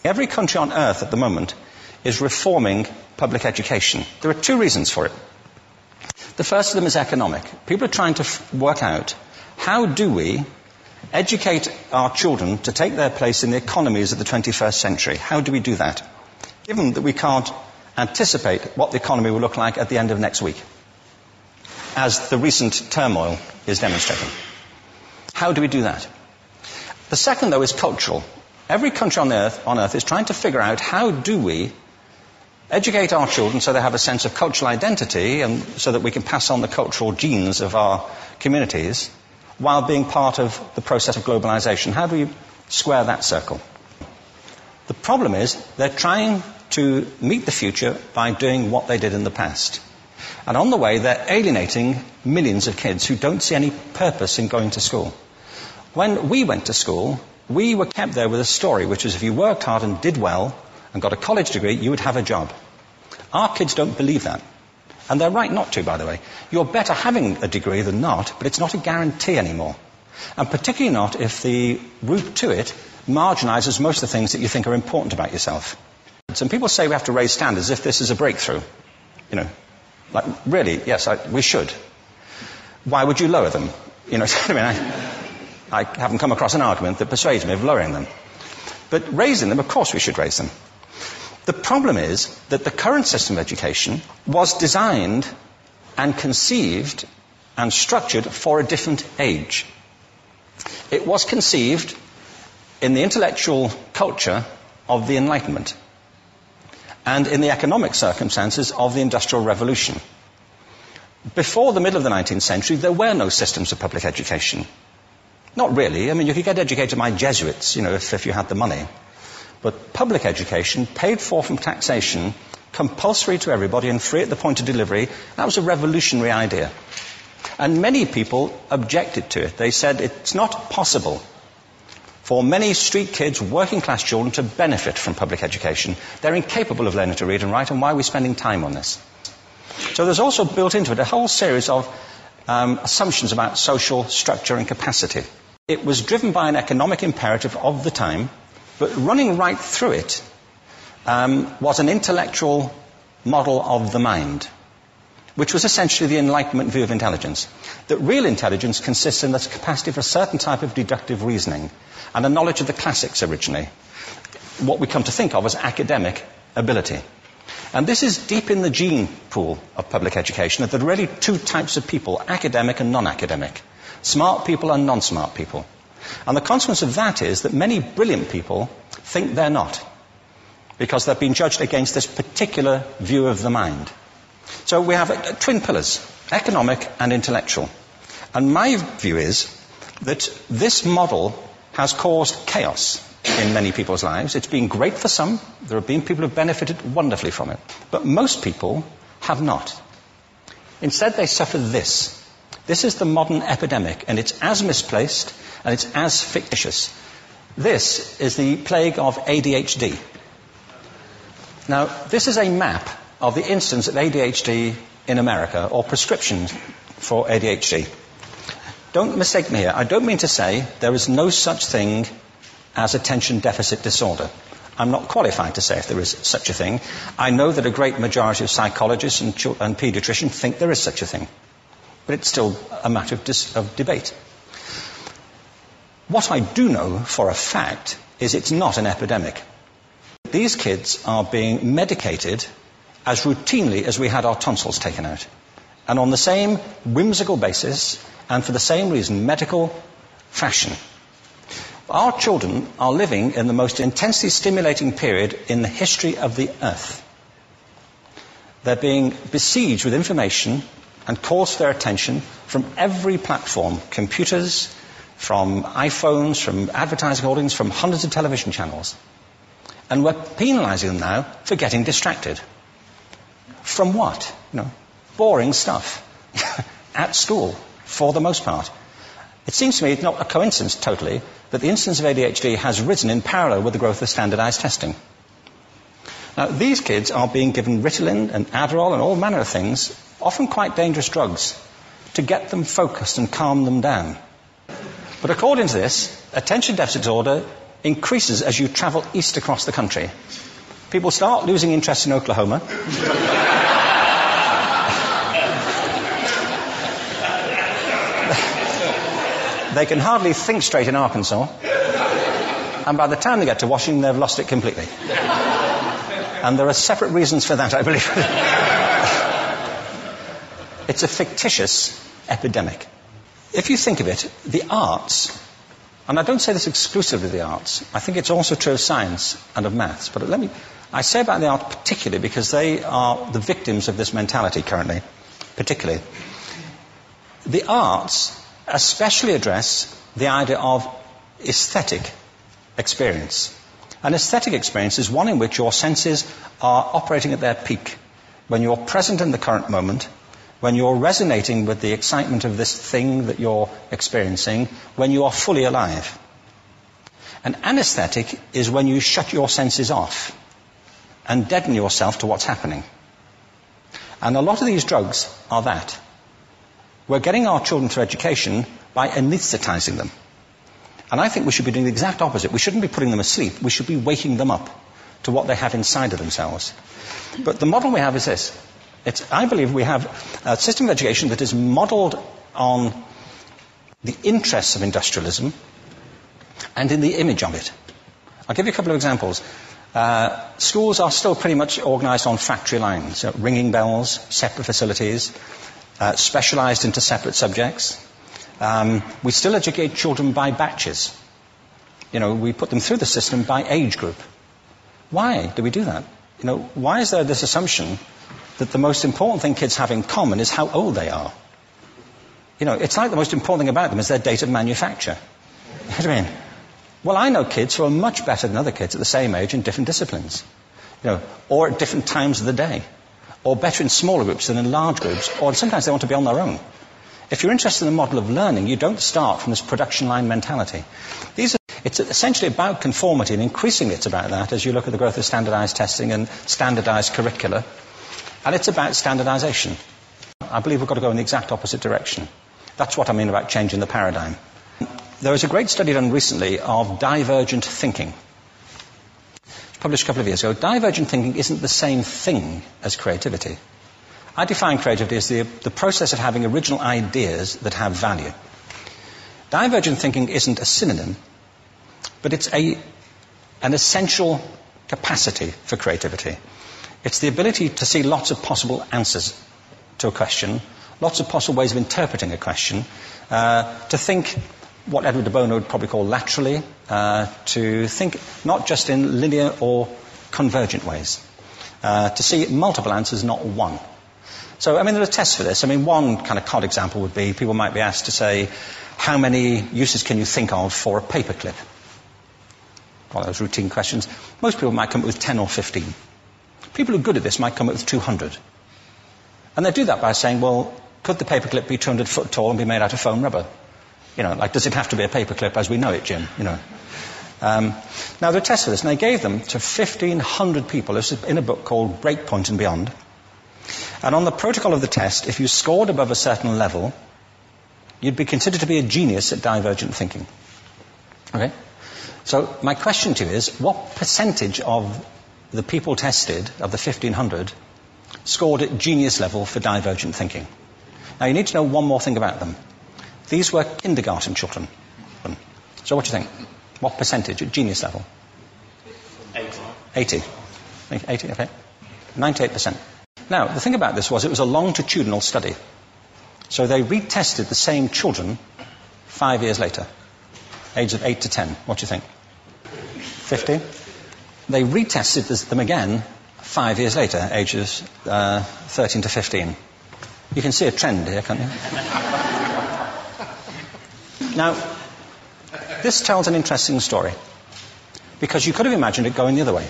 Every country on earth at the moment is reforming public education. There are two reasons for it. The first of them is economic. People are trying to work out, how do we educate our children to take their place in the economies of the 21st century? How do we do that, given that we can't anticipate what the economy will look like at the end of next week, as the recent turmoil is demonstrating? How do we do that? The second, though, is cultural. Every country on earth is trying to figure out, how do we educate our children so they have a sense of cultural identity and so that we can pass on the cultural genes of our communities while being part of the process of globalization. How do we square that circle? The problem is they're trying to meet the future by doing what they did in the past. And on the way, they're alienating millions of kids who don't see any purpose in going to school. When we went to school, we were kept there with a story, which was if you worked hard and did well and got a college degree, you would have a job. Our kids don't believe that. And they're right not to, by the way. You're better having a degree than not, but it's not a guarantee anymore. And particularly not if the route to it marginalizes most of the things that you think are important about yourself. Some people say we have to raise standards as if this is a breakthrough. You know, like, really, yes, we should. Why would you lower them? You know, I haven't come across an argument that persuades me of lowering them. But raising them, of course we should raise them. The problem is that the current system of education was designed and conceived and structured for a different age. It was conceived in the intellectual culture of the Enlightenment and in the economic circumstances of the Industrial Revolution. Before the middle of the 19th century, there were no systems of public education. Not really. I mean, you could get educated by Jesuits, you know, if you had the money. But public education, paid for from taxation, compulsory to everybody and free at the point of delivery, that was a revolutionary idea. And many people objected to it. They said it's not possible for many street kids, working class children, to benefit from public education. They're incapable of learning to read and write, and why are we spending time on this? So there's also built into it a whole series of assumptions about social structure and capacity. It was driven by an economic imperative of the time, but running right through it was an intellectual model of the mind, which was essentially the Enlightenment view of intelligence. That real intelligence consists in the capacity for a certain type of deductive reasoning and a knowledge of the classics originally, what we come to think of as academic ability. And this is deep in the gene pool of public education, that there are really two types of people, academic and non-academic, smart people and non-smart people. And the consequence of that is that many brilliant people think they're not, because they've been judged against this particular view of the mind. So we have twin pillars, economic and intellectual. And my view is that this model has caused chaos in many people's lives. It's been great for some. There have been people who have benefited wonderfully from it. But most people have not. Instead, they suffer this. This is the modern epidemic, and it's as misplaced and it's as fictitious. This is the plague of ADHD. Now, this is a map of the incidence of ADHD in America, or prescriptions for ADHD. Don't mistake me here. I don't mean to say there is no such thing as attention deficit disorder. I'm not qualified to say if there is such a thing. I know that a great majority of psychologists and paediatricians think there is such a thing. But it's still a matter of debate. What I do know for a fact is it's not an epidemic. These kids are being medicated as routinely as we had our tonsils taken out. And on the same whimsical basis, and for the same reason, medical fashion. Our children are living in the most intensely stimulating period in the history of the earth. They're being besieged with information and calls for their attention from every platform, computers, from iPhones, from advertising holdings, from hundreds of television channels. And we're penalizing them now for getting distracted. From what? You know, boring stuff. At school, for the most part. It seems to me it's not a coincidence totally that the incidence of ADHD has risen in parallel with the growth of standardized testing. Now, these kids are being given Ritalin and Adderall and all manner of things, often quite dangerous drugs, to get them focused and calm them down. But according to this, attention deficit disorder increases as you travel east across the country. People start losing interest in Oklahoma. They can hardly think straight in Arkansas. And by the time they get to Washington, they've lost it completely. And there are separate reasons for that, I believe. It's a fictitious epidemic. If you think of it, the arts, and I don't say this exclusively of the arts, I think it's also true of science and of maths, but I say about the arts particularly because they are the victims of this mentality currently, particularly. The arts especially address the idea of aesthetic experience. An aesthetic experience is one in which your senses are operating at their peak, when you're present in the current moment, when you're resonating with the excitement of this thing that you're experiencing, when you are fully alive. An anesthetic is when you shut your senses off and deaden yourself to what's happening. And a lot of these drugs are that. We're getting our children through education by anesthetizing them. And I think we should be doing the exact opposite. We shouldn't be putting them asleep. We should be waking them up to what they have inside of themselves. But the model we have is this. I believe we have a system of education that is modeled on the interests of industrialism and in the image of it. I'll give you a couple of examples. Schools are still pretty much organized on factory lines, ringing bells, separate facilities, specialized into separate subjects. We still educate children by batches. We put them through the system by age group. Why do we do that? Why is there this assumption that the most important thing kids have in common is how old they are? It's like the most important thing about them is their date of manufacture. You know what I mean? Well, I know kids who are much better than other kids at the same age in different disciplines. Or at different times of the day. Or better in smaller groups than in large groups. Or sometimes they want to be on their own. If you're interested in the model of learning, you don't start from this production line mentality. It's essentially about conformity, and increasingly it's about that as you look at the growth of standardized testing and standardized curricula. And it's about standardization. I believe we've got to go in the exact opposite direction. That's what I mean about changing the paradigm. There was a great study done recently of divergent thinking. Published a couple of years ago. Divergent thinking isn't the same thing as creativity. I define creativity as the process of having original ideas that have value. Divergent thinking isn't a synonym, but it's an essential capacity for creativity. It's the ability to see lots of possible answers to a question, lots of possible ways of interpreting a question, to think what Edward de Bono would probably call laterally, to think not just in linear or convergent ways, to see multiple answers, not one. So, there are tests for this. One kind of cod example would be people might be asked to say, how many uses can you think of for a paperclip? One of those routine questions. Most people might come up with 10 or 15. People who are good at this might come up with 200. And they do that by saying, well, could the paperclip be 200 foot tall and be made out of foam rubber? Does it have to be a paperclip as we know it, Jim? Now, there are tests for this, and they gave them to 1,500 people. This is in a book called Breakpoint and Beyond. And on the protocol of the test, if you scored above a certain level, you'd be considered to be a genius at divergent thinking. Okay? So my question to you is, what percentage of the people tested, of the 1,500, scored at genius level for divergent thinking? Now, you need to know one more thing about them. These were kindergarten children. So what do you think? What percentage at genius level? 80. 80, okay. 98%. Now, the thing about this was it was a longitudinal study. So they retested the same children 5 years later, ages of 8 to 10. What do you think? 50? They retested them again 5 years later, ages 13 to 15. You can see a trend here, can't you? Now, this tells an interesting story, because you could have imagined it going the other way,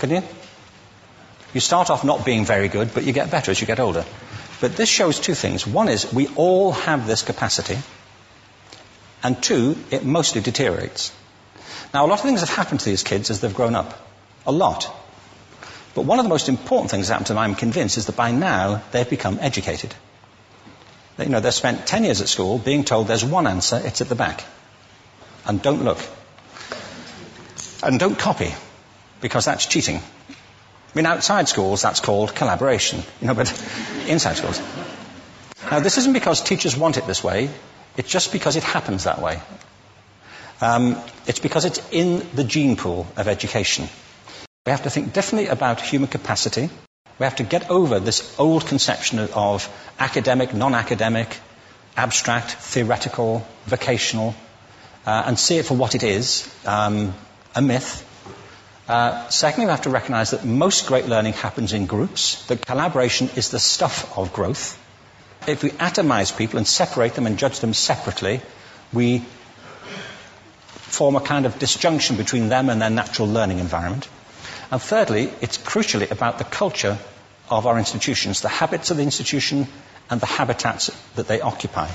couldn't you? You start off not being very good, but you get better as you get older. But this shows two things. One is we all have this capacity, and two, it mostly deteriorates. Now, a lot of things have happened to these kids as they've grown up. A lot. But one of the most important things that happened to them, I'm convinced, is that by now they've become educated. They've spent 10 years at school being told there's one answer, it's at the back. And don't look. And don't copy, because that's cheating. I mean, outside schools, that's called collaboration, but inside schools. Now, this isn't because teachers want it this way. It's just because it happens that way. It's because it's in the gene pool of education. We have to think differently about human capacity. We have to get over this old conception of academic, non-academic, abstract, theoretical, vocational, and see it for what it is, a myth. Secondly, we have to recognize that most great learning happens in groups, that collaboration is the stuff of growth. If we atomize people and separate them and judge them separately, we form a kind of disjunction between them and their natural learning environment. And thirdly, it's crucially about the culture of our institutions, the habits of the institution and the habitats that they occupy.